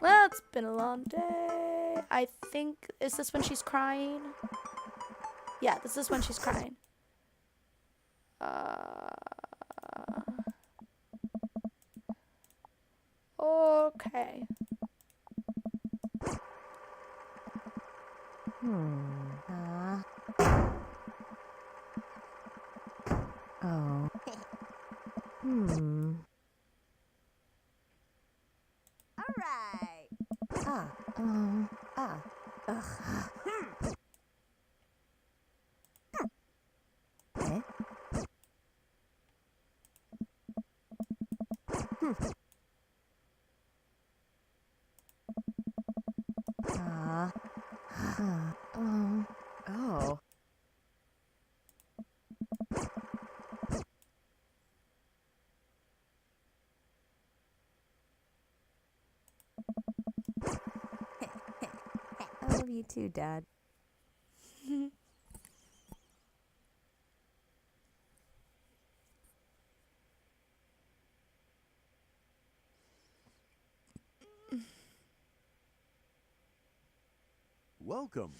Well, it's been a long day. I think, is this when she's crying? Yeah, this is when she's crying. Okay. Oh. All right. Ugh. Eh? Oh. I love you too, Dad. Welcome.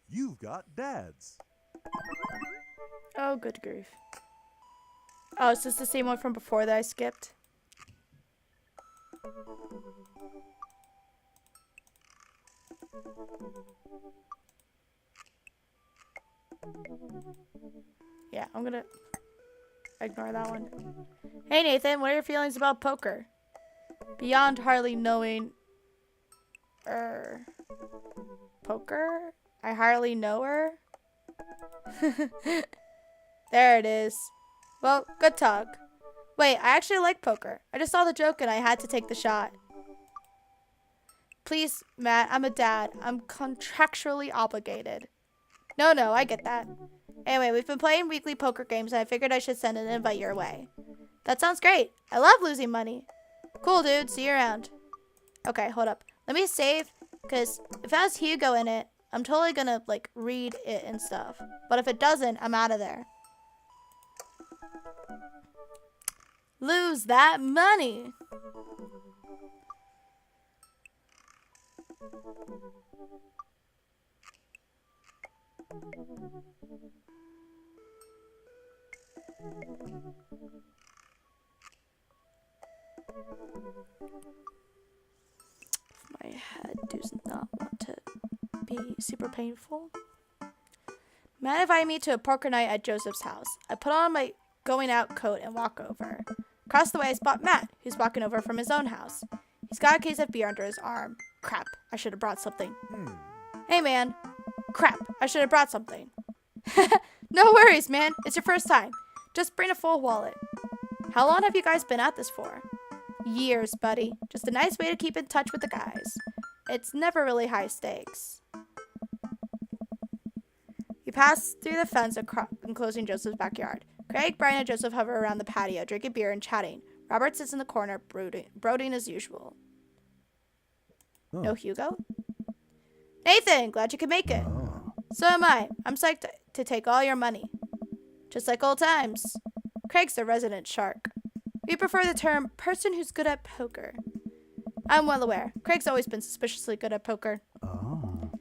You've got dads. Oh, good grief. Oh, is this the same one from before that I skipped? Yeah, I'm gonna ignore that one. Hey Nathan, what are your feelings about poker? Beyond hardly knowing poker? I hardly know her. There it is. Well, good talk. Wait, I actually like poker. I just saw the joke and I had to take the shot. Please, Matt, I'm a dad. I'm contractually obligated. No, I get that. Anyway, we've been playing weekly poker games and I figured I should send an invite your way. That sounds great. I love losing money. Cool, dude. See you around. Okay, hold up. Let me save, because if it has Hugo in it, I'm totally gonna, like, read it and stuff. But if it doesn't, I'm out of there. Lose that money. My head does not want to be super painful. Matt invited me to a poker night at Joseph's house. I put on my going out coat and walk over. Across the way, I spot Matt, who's walking over from his own house. He's got a case of beer under his arm. Crap, I should have brought something. Hey, man. Crap, I should have brought something. No worries, man. It's your first time. Just bring a full wallet. How long have you guys been at this for? Years, buddy. Just a nice way to keep in touch with the guys. It's never really high stakes. You pass through the fence enclosing Joseph's backyard. Craig, Brian, and Joseph hover around the patio, drinking beer and chatting. Robert sits in the corner, brooding as usual. Oh. No Hugo? Nathan, glad you could make it. Oh. So am I. I'm psyched to take all your money. Just like old times. Craig's the resident shark. We prefer the term person who's good at poker. I'm well aware. Craig's always been suspiciously good at poker. Oh.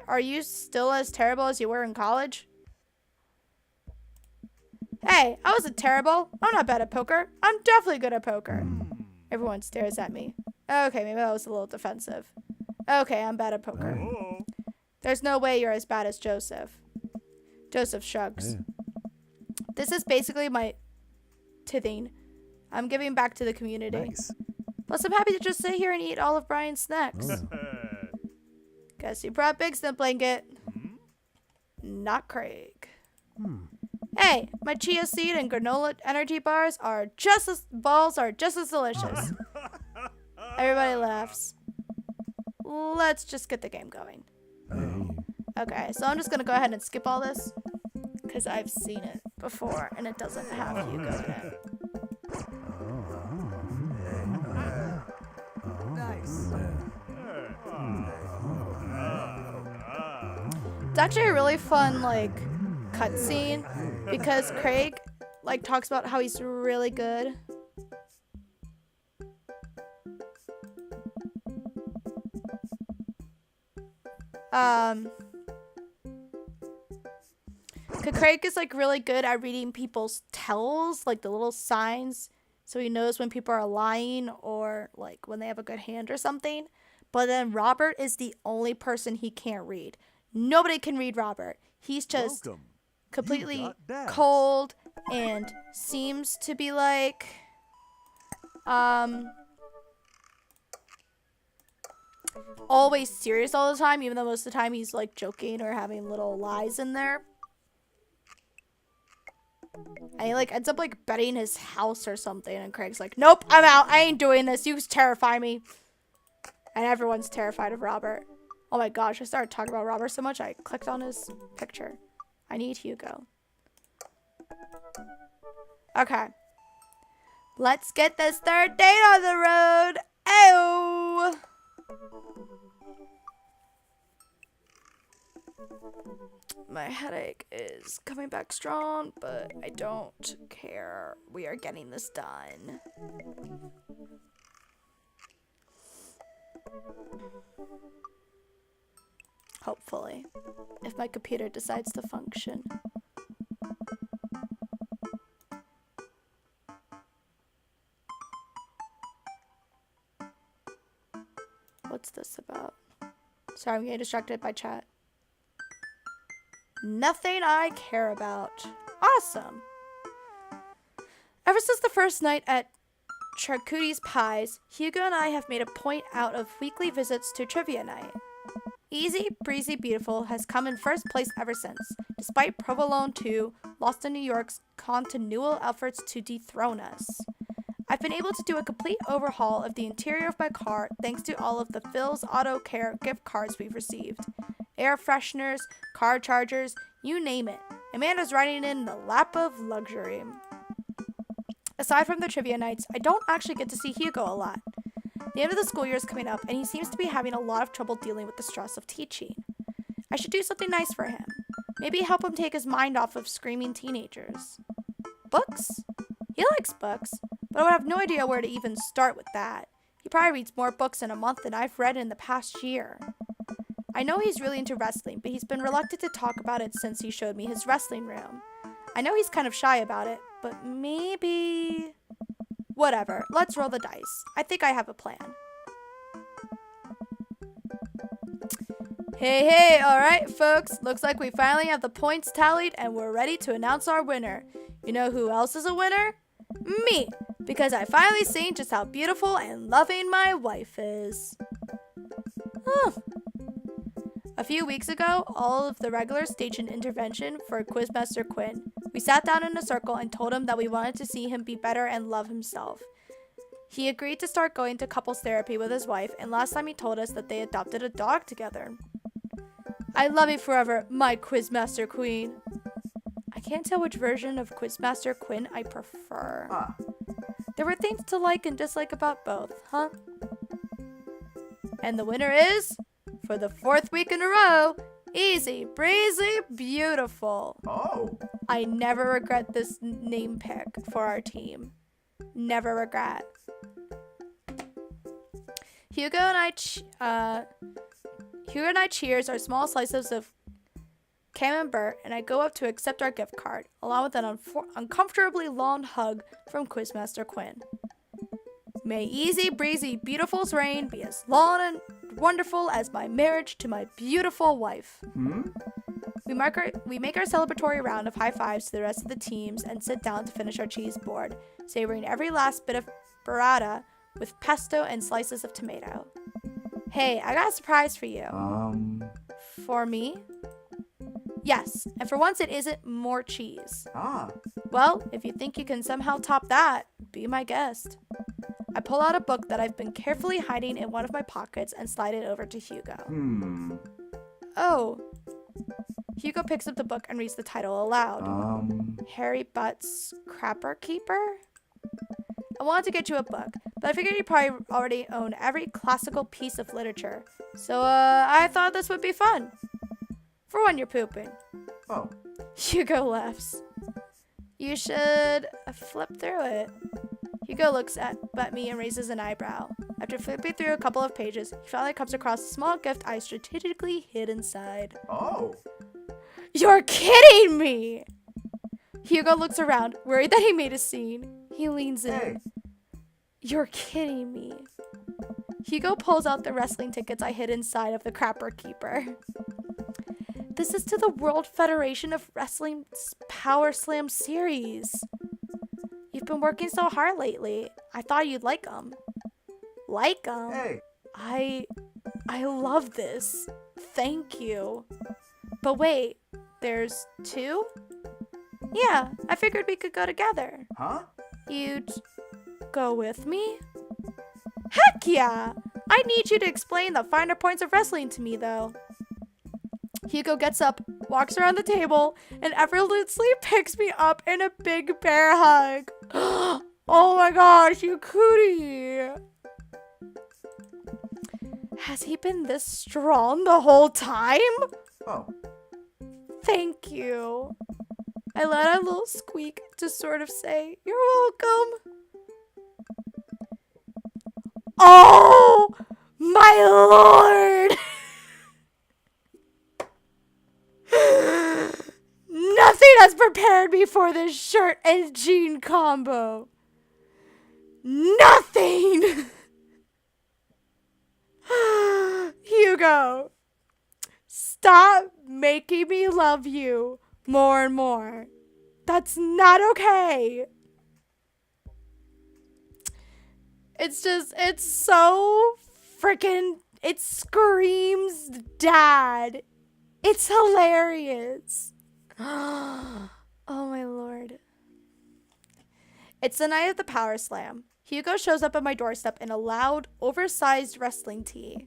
Are you still as terrible as you were in college? Hey, I wasn't terrible. I'm not bad at poker. I'm definitely good at poker. Everyone stares at me. Okay, maybe that was a little defensive. Okay, I'm bad at poker. Oh. There's no way you're as bad as Joseph. Joseph shrugs. Hey. This is basically my tithing. I'm giving back to the community. Nice. Plus, I'm happy to just sit here and eat all of Brian's snacks. Oh. Guess you brought Big Snip Blanket. Not Craig. Hmm. Hey, my chia seed and granola energy bars are just as delicious. Everybody laughs. Let's just get the game going. Hey. Okay, so I'm just gonna go ahead and skip all this because I've seen it before and it doesn't have Hugo in it. Nice. It's actually a really fun, like, cutscene because Craig, like, talks about how he's really good. Craig is like really good at reading people's tells, like the little signs, so he knows when people are lying or like when they have a good hand or something. But then Robert is the only person he can't read. Nobody can read Robert. He's just Welcome. completely You've got dads. cold and seems to be like always serious all the time, even though most of the time he's like joking or having little lies in there. And he like ends up like betting his house or something, and Craig's like, nope, I'm out. I ain't doing this. You terrify me. And everyone's terrified of Robert. Oh my gosh, I started talking about Robert so much I clicked on his picture. I need Hugo. Okay. Let's get this third date on the road. Ew. My headache is coming back strong, but I don't care. We are getting this done. Hopefully, if my computer decides to function. What's this about? Sorry, I'm getting distracted by chat. Nothing I care about. Awesome. Ever since the first night at Charcutie's Pies, Hugo and I have made a point out of weekly visits to trivia night. Easy Breezy Beautiful has come in first place ever since, despite Provolone 2, Lost in New York's continual efforts to dethrone us. I've been able to do a complete overhaul of the interior of my car thanks to all of the Phil's Auto Care gift cards we've received. Air fresheners, car chargers, you name it. Amanda's riding in the lap of luxury. Aside from the trivia nights, I don't actually get to see Hugo a lot. The end of the school year is coming up, and he seems to be having a lot of trouble dealing with the stress of teaching. I should do something nice for him. Maybe help him take his mind off of screaming teenagers. Books? He likes books, but I would have no idea where to even start with that. He probably reads more books in a month than I've read in the past year. I know he's really into wrestling, but he's been reluctant to talk about it since he showed me his wrestling room. I know he's kind of shy about it, but maybe... Whatever, let's roll the dice. I think I have a plan. Hey, alright folks, looks like we finally have the points tallied and we're ready to announce our winner. You know who else is a winner? Me, because I finally seen just how beautiful and loving my wife is. Oh. A few weeks ago, all of the regulars staged an intervention for Quizmaster Quinn. We sat down in a circle and told him that we wanted to see him be better and love himself. He agreed to start going to couples therapy with his wife, and last time he told us that they adopted a dog together. I love you forever, my Quizmaster Queen. I can't tell which version of Quizmaster Quinn I prefer. There were things to like and dislike about both, huh? And the winner is, for the 4th week in a row, Easy Breezy Beautiful. Oh. I never regret this name pick for our team. Never regret. Hugo and I cheers our small slices of camembert, and I go up to accept our gift card, along with an uncomfortably long hug from Quizmaster Quinn. May Easy Breezy Beautiful's reign be as long and wonderful as my marriage to my beautiful wife. We make our celebratory round of high fives to the rest of the teams and sit down to finish our cheese board, savoring every last bit of burrata with pesto and slices of tomato. Hey, I got a surprise for you. For me? Yes, and for once it isn't more cheese. Well, if you think you can somehow top that, be my guest. I pull out a book that I've been carefully hiding in one of my pockets and slide it over to Hugo. Oh. Hugo picks up the book and reads the title aloud. Harry Butt's Crapper Keeper? I wanted to get you a book, but I figured you probably already own every classical piece of literature. So, I thought this would be fun. For when you're pooping. Oh. Hugo laughs. You should flip through it. Hugo looks at me and raises an eyebrow. After flipping through a couple of pages, he finally comes across a small gift I strategically hid inside. Oh. You're kidding me! Hugo looks around, worried that he made a scene. He leans in. Hey. You're kidding me. Hugo pulls out the wrestling tickets I hid inside of the Crapper Keeper. This is to the World Federation of Wrestling's Power Slam series. You've been working so hard lately. I thought you'd like them. Like them? Hey. I love this. Thank you. But wait, there's 2? Yeah, I figured we could go together. Huh? You'd go with me? Heck yeah! I need you to explain the finer points of wrestling to me, though. Hugo gets up, walks around the table, and effortlessly picks me up in a big bear hug. Oh my gosh, you cootie! Has he been this strong the whole time? Oh. Thank you. I let out a little squeak to sort of say, you're welcome. Oh, my lord! Nothing has prepared me for this shirt and jean combo. Nothing! Hugo, stop making me love you more and more. That's not okay. It's so freaking, it screams dad. It's hilarious. Oh my lord. It's the night of the Power Slam. Hugo shows up at my doorstep in a loud, oversized wrestling tee.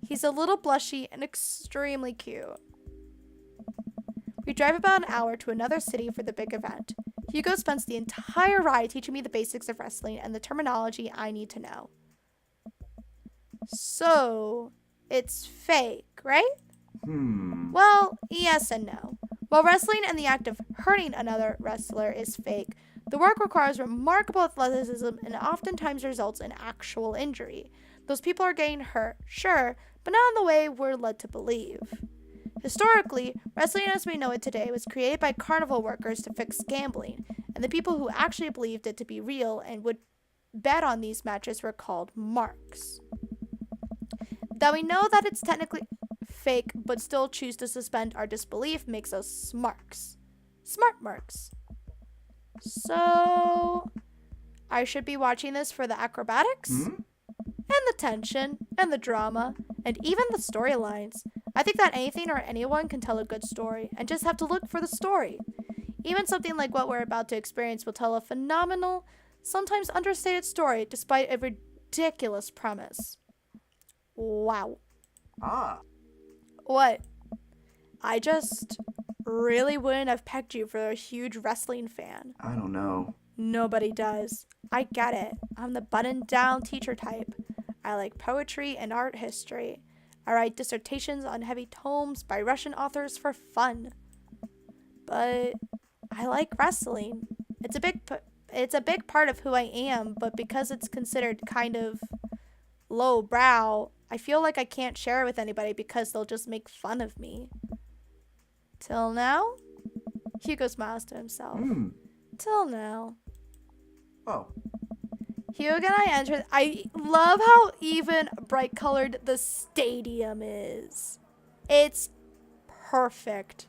He's a little blushy and extremely cute. We drive about an hour to another city for the big event. Hugo spends the entire ride teaching me the basics of wrestling and the terminology I need to know. So, it's fake, right? Well, yes and no. While wrestling and the act of hurting another wrestler is fake, the work requires remarkable athleticism and oftentimes results in actual injury. Those people are getting hurt, sure, but not in the way we're led to believe. Historically, wrestling as we know it today was created by carnival workers to fix gambling, and the people who actually believed it to be real and would bet on these matches were called marks. That we know that it's technically fake but still choose to suspend our disbelief makes us smarks. Smart marks. So, I should be watching this for the acrobatics, and the tension, and the drama, and even the storylines. I think that anything or anyone can tell a good story, and just have to look for the story. Even something like what we're about to experience will tell a phenomenal, sometimes understated story despite a ridiculous premise. Wow. Ah. What? I just really wouldn't have pegged you for a huge wrestling fan. I don't know. Nobody does. I get it. I'm the buttoned-down teacher type. I like poetry and art history. I write dissertations on heavy tomes by Russian authors for fun. But I like wrestling. It's a big part of who I am, but because it's considered kind of lowbrow, I feel like I can't share it with anybody because they'll just make fun of me. Till now? Hugo smiles to himself. Till now. Oh. Hugo and I entered. I love how even bright colored the stadium is. It's perfect.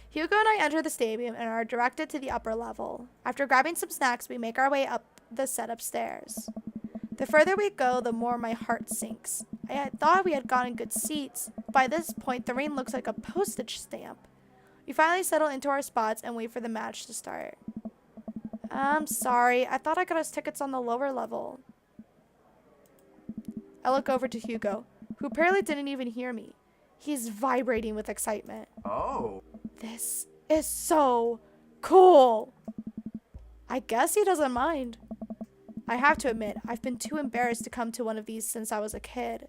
Hugo and I enter the stadium and are directed to the upper level. After grabbing some snacks, we make our way up the setup stairs. The further we go, the more my heart sinks. I had thought we had gotten good seats. By this point, the ring looks like a postage stamp. We finally settle into our spots and wait for the match to start. I'm sorry. I thought I got us tickets on the lower level. I look over to Hugo, who apparently didn't even hear me. He's vibrating with excitement. Oh. This is so cool. I guess he doesn't mind. I have to admit, I've been too embarrassed to come to one of these since I was a kid.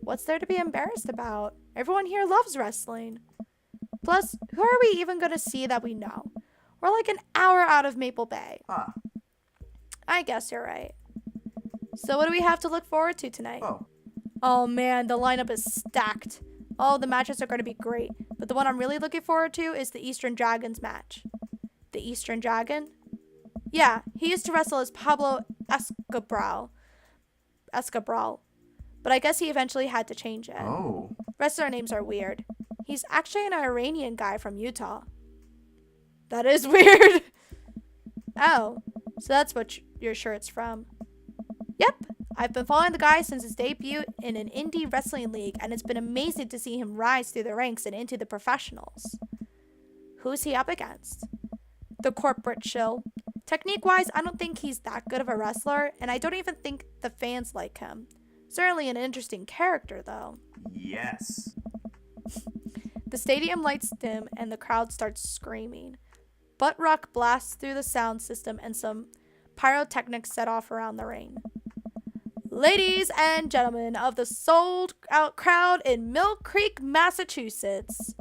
What's there to be embarrassed about? Everyone here loves wrestling. Plus, who are we even going to see that we know? We're like an hour out of Maple Bay. Ah. I guess you're right. So what do we have to look forward to tonight? Oh. Oh man, the lineup is stacked. All the matches are going to be great. But the one I'm really looking forward to is the Eastern Dragons match. The Eastern Dragon? Yeah, he used to wrestle as Pablo Escobral. But I guess he eventually had to change it. Oh. Wrestler names are weird. He's actually an Iranian guy from Utah. That is weird. Oh, so that's what your shirt's from. Yep, I've been following the guy since his debut in an indie wrestling league, and it's been amazing to see him rise through the ranks and into the professionals. Who's he up against? The corporate shill. Technique-wise, I don't think he's that good of a wrestler, and I don't even think the fans like him. Certainly an interesting character, though. Yes. The stadium lights dim, and the crowd starts screaming. Butt rock blasts through the sound system, and some pyrotechnics set off around the ring. Ladies and gentlemen of the sold-out crowd in Mill Creek, Massachusetts,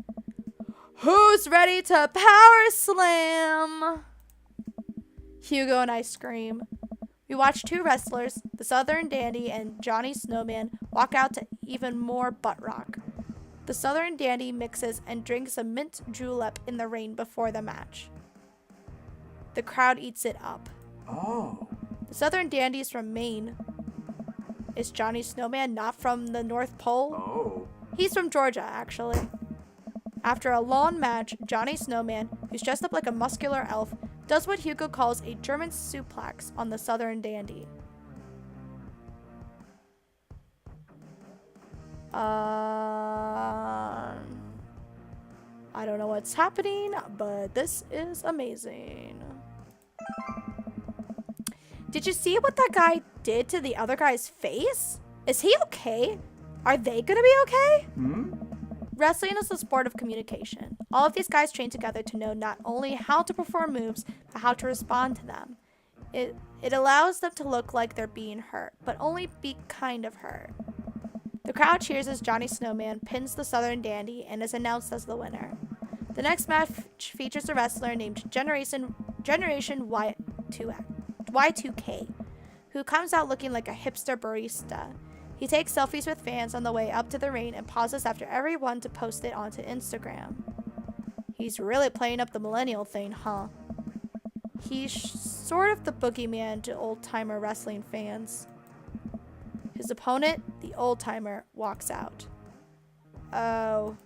who's ready to power slam? Hugo and I scream. We watch two wrestlers, the Southern Dandy and Johnny Snowman, walk out to even more butt rock. The Southern Dandy mixes and drinks a mint julep in the rain before the match. The crowd eats it up. Oh. The Southern Dandy's from Maine. Is Johnny Snowman not from the North Pole? Oh. He's from Georgia, actually. After a long match, Johnny Snowman, who's dressed up like a muscular elf, does what Hugo calls a German suplex on the Southern Dandy. I don't know what's happening, but this is amazing. Did you see what that guy did to the other guy's face? Is he okay? Are they gonna be okay? Wrestling is a sport of communication. All of these guys train together to know not only how to perform moves, but how to respond to them. It allows them to look like they're being hurt, but only be kind of hurt. The crowd cheers as Johnny Snowman pins the Southern Dandy and is announced as the winner. The next match features a wrestler named Generation Y2K, who comes out looking like a hipster barista. He takes selfies with fans on the way up to the ring and pauses after every one to post it onto Instagram. He's really playing up the millennial thing, huh? He's sort of the boogeyman to old-timer wrestling fans. His opponent, the old-timer, walks out. Oh.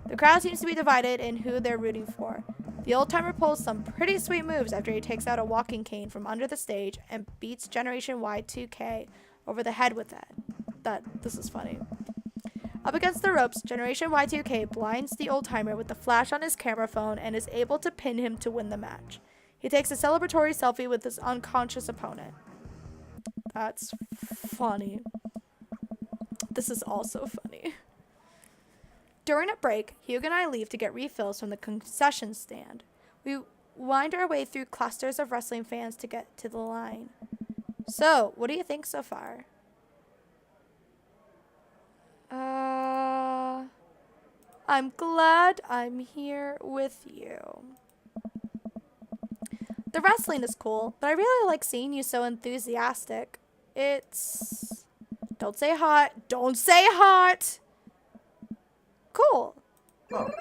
The crowd seems to be divided in who they're rooting for. The old-timer pulls some pretty sweet moves after he takes out a walking cane from under the stage and beats Generation Y2K over the head with it. This is funny. Up against the ropes, Generation Y2K blinds the old-timer with the flash on his camera phone and is able to pin him to win the match. He takes a celebratory selfie with his unconscious opponent. That's funny. This is also funny. During a break, Hugo and I leave to get refills from the concession stand. We wind our way through clusters of wrestling fans to get to the line. So, what do you think so far? I'm glad I'm here with you. The wrestling is cool, but I really like seeing you so enthusiastic. It's... Don't say hot. Don't say hot! Cool. Oh.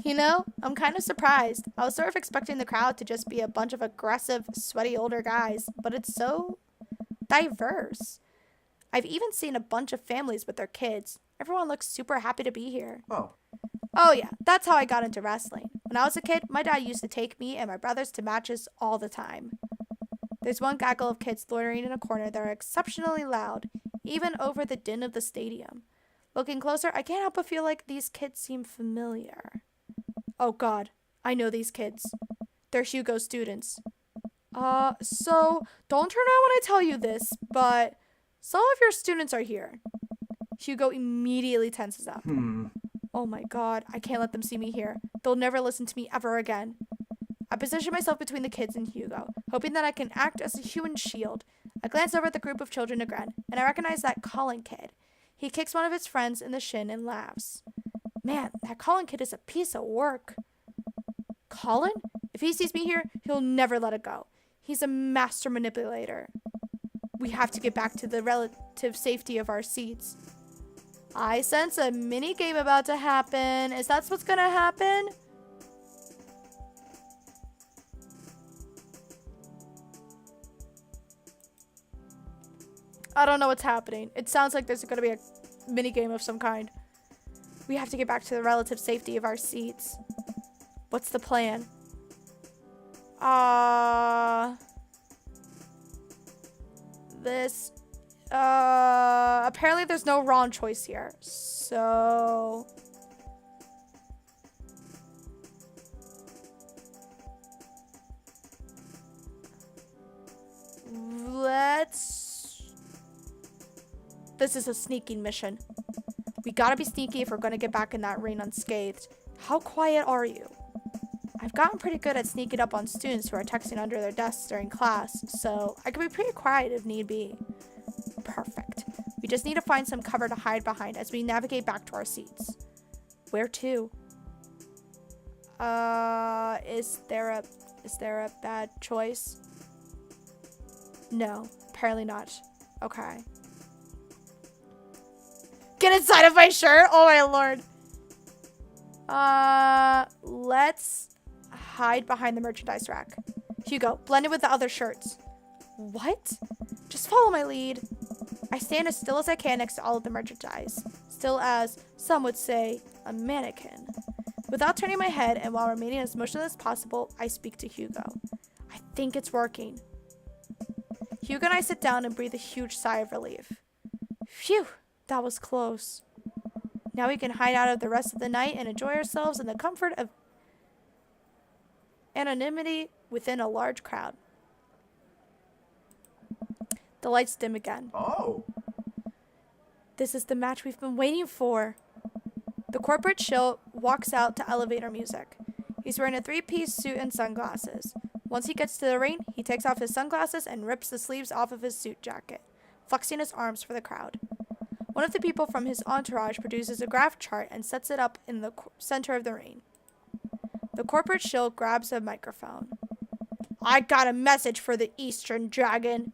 You know, I'm kind of surprised. I was sort of expecting the crowd to just be a bunch of aggressive, sweaty older guys, but it's so diverse. I've even seen a bunch of families with their kids. Everyone looks super happy to be here. Oh. Oh yeah, that's how I got into wrestling. When I was a kid, my dad used to take me and my brothers to matches all the time. There's one gaggle of kids loitering in a corner that are exceptionally loud, even over the din of the stadium. Looking closer, I can't help but feel like these kids seem familiar. Oh god, I know these kids. They're Hugo's students. So, don't turn around when I tell you this, but some of your students are here. Hugo immediately tenses up. Oh my god, I can't let them see me here. They'll never listen to me ever again. I position myself between the kids and Hugo, hoping that I can act as a human shield. I glance over at the group of children again, and I recognize that Colin kid. He kicks one of his friends in the shin and laughs. Man, that Colin kid is a piece of work. Colin? If he sees me here, he'll never let it go. He's a master manipulator. We have to get back to the relative safety of our seats. I sense a mini game about to happen. Is that what's gonna happen? I don't know what's happening. It sounds like there's gonna be a mini game of some kind. We have to get back to the relative safety of our seats. What's the plan? Apparently there's no wrong choice here. So this is a sneaking mission. We gotta be sneaky if we're gonna get back in that rain unscathed. How quiet are you? I've gotten pretty good at sneaking up on students who are texting under their desks during class, so I can be pretty quiet if need be. Perfect. We just need to find some cover to hide behind as we navigate back to our seats. Where to? Is there a bad choice? No, apparently not. Okay. Get inside of my shirt? Oh my lord. Let's hide behind the merchandise rack. Hugo, blend in with the other shirts. What? Just follow my lead. I stand as still as I can next to all of the merchandise. Still as, some would say, a mannequin. Without turning my head and while remaining as motionless as possible, I speak to Hugo. I think it's working. Hugo and I sit down and breathe a huge sigh of relief. Phew, that was close. Now we can hide out of the rest of the night and enjoy ourselves in the comfort of anonymity within a large crowd. The lights dim again. Oh. This is the match we've been waiting for. The corporate shill walks out to elevator music. He's wearing a three-piece suit and sunglasses. Once he gets to the ring, he takes off his sunglasses and rips the sleeves off of his suit jacket, flexing his arms for the crowd. One of the people from his entourage produces a graph chart and sets it up in the center of the ring. The corporate shill grabs a microphone. I got a message for the Eastern Dragon.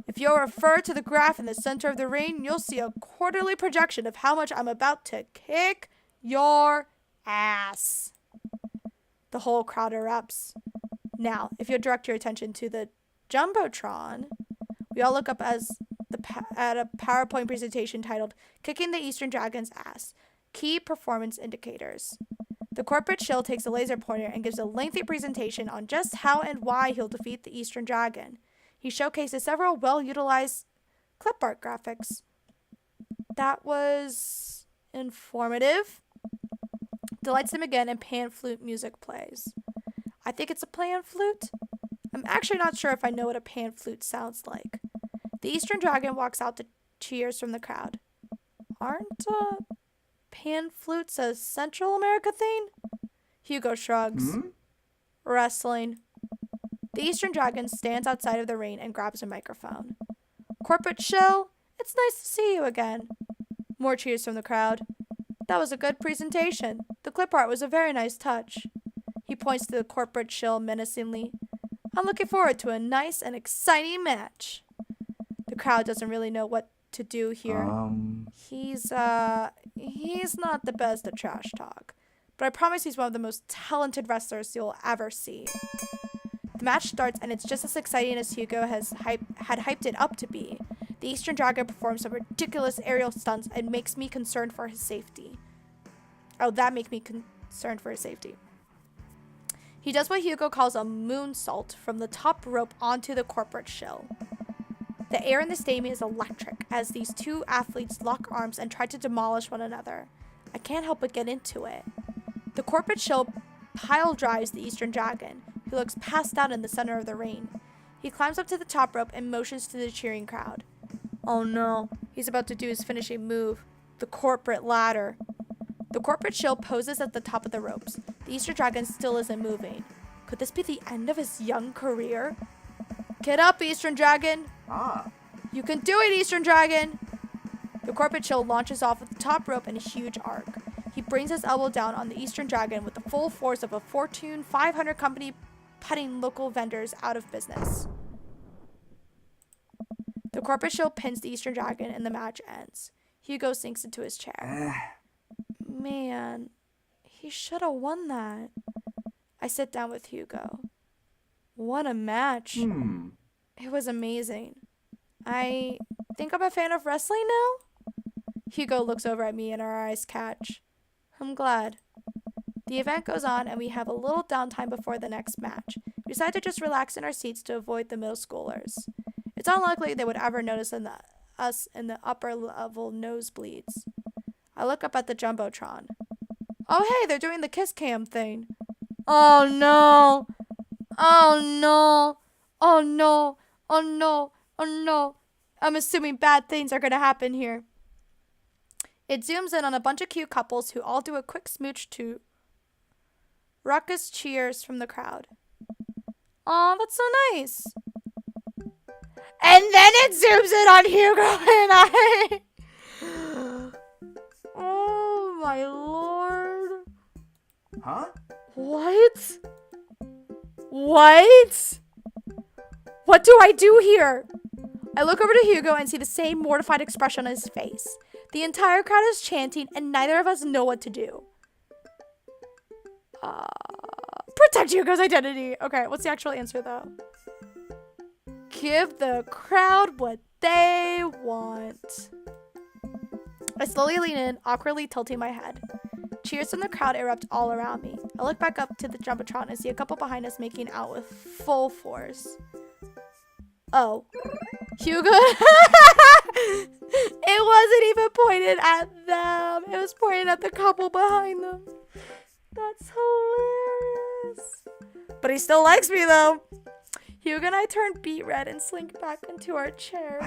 If you'll refer to the graph in the center of the ring, you'll see a quarterly projection of how much I'm about to kick your ass. The whole crowd erupts. Now, if you'll direct your attention to the Jumbotron, we all look up at a PowerPoint presentation titled Kicking the Eastern Dragon's Ass, Key Performance Indicators. The corporate shill takes a laser pointer and gives a lengthy presentation on just how and why he'll defeat the Eastern Dragon. He showcases several well-utilized clip art graphics. That was informative. The lights dim again and pan flute music plays. I think it's a pan flute. I'm actually not sure if I know what a pan flute sounds like. The Eastern Dragon walks out to cheers from the crowd. Aren't pan flutes a Central America thing? Hugo shrugs. Wrestling. The Eastern Dragon stands outside of the ring and grabs a microphone. Corporate shill, it's nice to see you again. More cheers from the crowd. That was a good presentation. The clip art was a very nice touch. He points to the corporate shill menacingly. I'm looking forward to a nice and exciting match. The crowd doesn't really know what to do here. He's not the best at trash talk, but I promise he's one of the most talented wrestlers you'll ever see. The match starts and it's just as exciting as Hugo had hyped it up to be. The Eastern Dragon performs some ridiculous aerial stunts and makes me concerned for his safety. That makes me concerned for his safety. He does what Hugo calls a moonsault from the top rope onto the corporate shill. The air in the stadium is electric as these two athletes lock arms and try to demolish one another. I can't help but get into it. The corporate shill pile drives the Eastern Dragon, who looks passed out in the center of the ring. He climbs up to the top rope and motions to the cheering crowd. Oh no, he's about to do his finishing move, the corporate ladder. The corporate shill poses at the top of the ropes. The Eastern Dragon still isn't moving. Could this be the end of his young career? Get up, Eastern Dragon! You can do it, Eastern Dragon! The corporate shill launches off at the top rope in a huge arc. He brings his elbow down on the Eastern Dragon with the full force of a Fortune 500 company putting local vendors out of business. The corporate shield pins the Eastern Dragon and the match ends. Hugo sinks into his chair. Man, he should have won that. I sit down with Hugo. What a match. It was amazing. I think I'm a fan of wrestling now? Hugo looks over at me and our eyes catch. I'm glad. The event goes on and we have a little downtime before the next match. We decide to just relax in our seats to avoid the middle schoolers. It's unlikely they would ever notice us in the upper level nosebleeds. I look up at the Jumbotron. Oh hey, they're doing the kiss cam thing. Oh no. Oh no. Oh no. Oh no. Oh no. I'm assuming bad things are going to happen here. It zooms in on a bunch of cute couples who all do a quick smooch to raucous cheers from the crowd. Aw, that's so nice. And then it zooms in on Hugo and I. Oh my lord. Huh? What? What? What do I do here? I look over to Hugo and see the same mortified expression on his face. The entire crowd is chanting and neither of us know what to do. Protect Hugo's identity. Okay, what's the actual answer though? Give the crowd what they want. I slowly lean in, awkwardly tilting my head. Cheers from the crowd erupt all around me. I look back up to the Jumbotron and see a couple behind us making out with full force. Oh. Hugo. It wasn't even pointed at them. It was pointed at the couple behind them. That's hilarious. But he still likes me though. Hugo and I turn beet red and slink back into our chairs.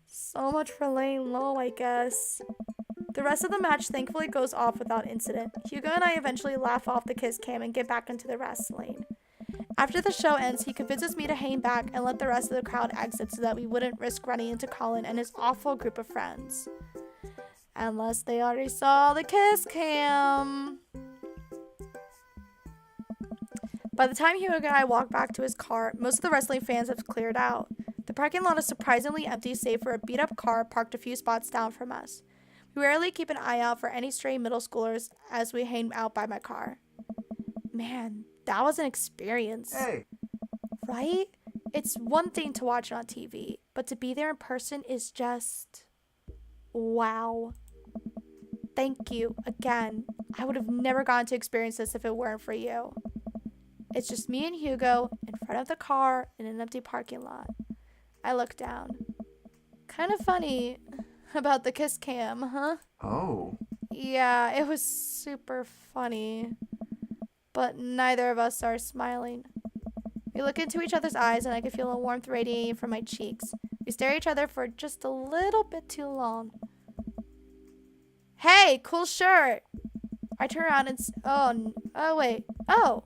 So much for laying low, I guess. The rest of the match thankfully goes off without incident. Hugo and I eventually laugh off the kiss cam and get back into the wrestling. After the show ends, he convinces me to hang back and let the rest of the crowd exit so that we wouldn't risk running into Colin and his awful group of friends. Unless they already saw the kiss cam. By the time Hugo and I walk back to his car, most of the wrestling fans have cleared out. The parking lot is surprisingly empty save for a beat-up car parked a few spots down from us. We rarely keep an eye out for any stray middle schoolers as we hang out by my car. Man, that was an experience. Hey. Right? It's one thing to watch it on TV, but to be there in person is just... wow. Thank you again. I would have never gotten to experience this if it weren't for you. It's just me and Hugo in front of the car in an empty parking lot. I look down. Kind of funny about the kiss cam, huh? Oh. Yeah, it was super funny. But neither of us are smiling. We look into each other's eyes and I can feel a warmth radiating from my cheeks. We stare at each other for just a little bit too long. Hey, cool shirt. I turn around and wait. Oh.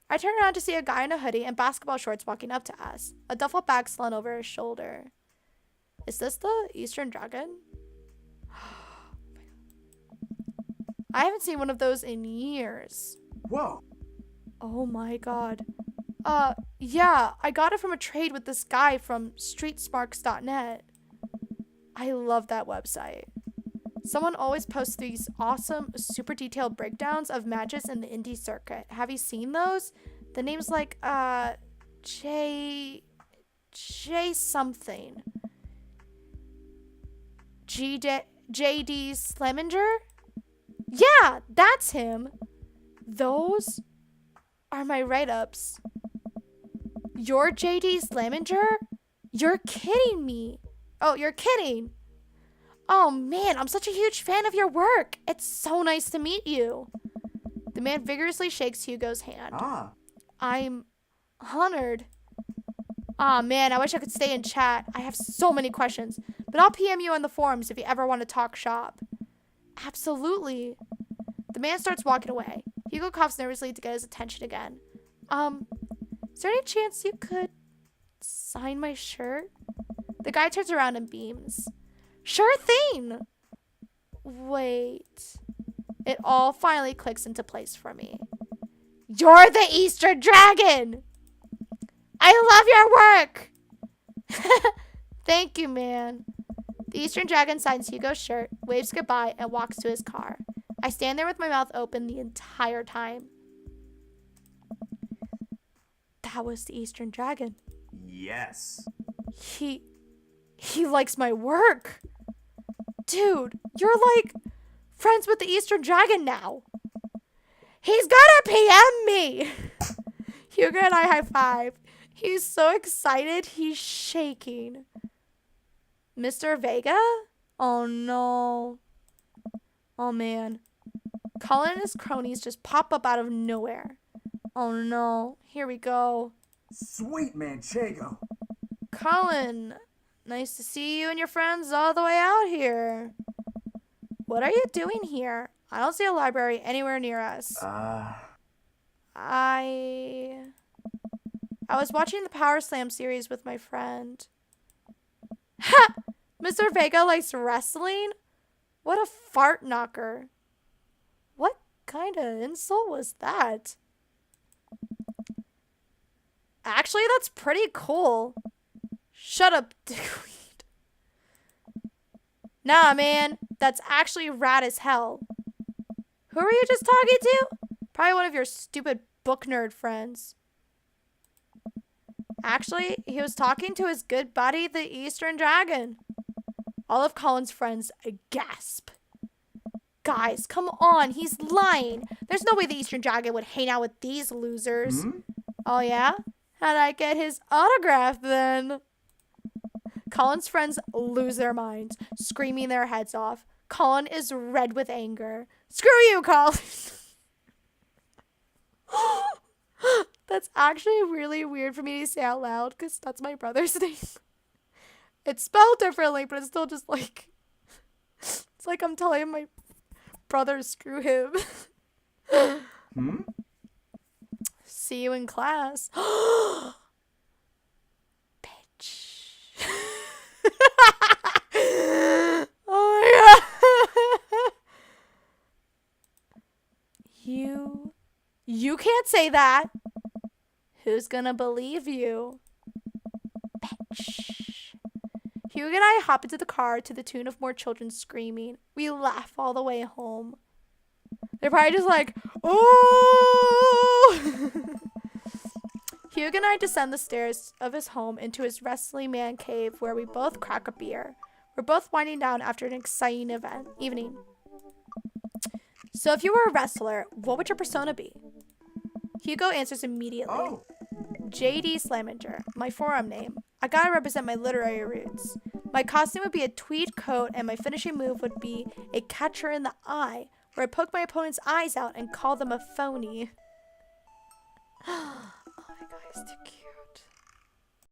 I turn around to see a guy in a hoodie and basketball shorts walking up to us. A duffel bag slung over his shoulder. Is this the Eastern Dragon? I haven't seen one of those in years. Whoa. Oh my god. Yeah, I got it from a trade with this guy from streetsmarks.net. I love that website. Someone always posts these awesome, super detailed breakdowns of matches in the indie circuit. Have you seen those? The name's like, J something. JD Sleminger? Yeah, that's him. Those are my write-ups. You're JD Sleminger? You're kidding me. Oh, you're kidding. Oh man, I'm such a huge fan of your work. It's so nice to meet you. The man vigorously shakes Hugo's hand. I'm honored. Aw man, I wish I could stay and chat. I have so many questions. But I'll PM you on the forums if you ever want to talk shop. Absolutely. The man starts walking away. Hugo coughs nervously to get his attention again. Is there any chance you could sign my shirt? The guy turns around and beams. Sure thing. Wait. It all finally clicks into place for me. You're the Eastern Dragon! I love your work! Thank you, man. The Eastern Dragon signs Hugo's shirt, waves goodbye, and walks to his car. I stand there with my mouth open the entire time. That was the Eastern Dragon. Yes. He likes my work. Dude, you're like friends with the Eastern Dragon now. He's gonna PM me. Hugo and I high five. He's so excited, he's shaking. Mr. Vega? Oh no. Oh man. Colin and his cronies just pop up out of nowhere. Oh no. Here we go. Sweet Manchego. Colin, nice to see you and your friends all the way out here. What are you doing here? I don't see a library anywhere near us. I was watching the Power Slam series with my friend. Ha! Mr. Vega likes wrestling? What a fart knocker. What kind of insult was that? Actually, that's pretty cool. Shut up, dickweed. Nah, man. That's actually rad as hell. Who were you just talking to? Probably one of your stupid book nerd friends. Actually, he was talking to his good buddy, the Eastern Dragon. All of Colin's friends gasp. Guys, come on. He's lying. There's no way the Eastern Dragon would hang out with these losers. Oh, yeah? How'd I get his autograph then? Colin's friends lose their minds, screaming their heads off. Colin is red with anger. Screw you, Colin! That's actually really weird for me to say out loud because that's my brother's name. It's spelled differently, but it's still just like... It's like I'm telling my brother, screw him. See you in class. Bitch. Oh my god. You can't say that. Who's gonna believe you? Bitch. Hugo and I hop into the car to the tune of more children screaming. We laugh all the way home. They're probably just like, oh! Hugo and I descend the stairs of his home into his wrestling man cave where we both crack a beer. We're both winding down after an exciting evening. So if you were a wrestler, what would your persona be? Hugo answers immediately. Oh. JD Slaminger, my forum name. I gotta represent my literary roots. My costume would be a tweed coat and my finishing move would be a catcher in the eye, where I poke my opponent's eyes out and call them a phony. Oh my god, he's too cute.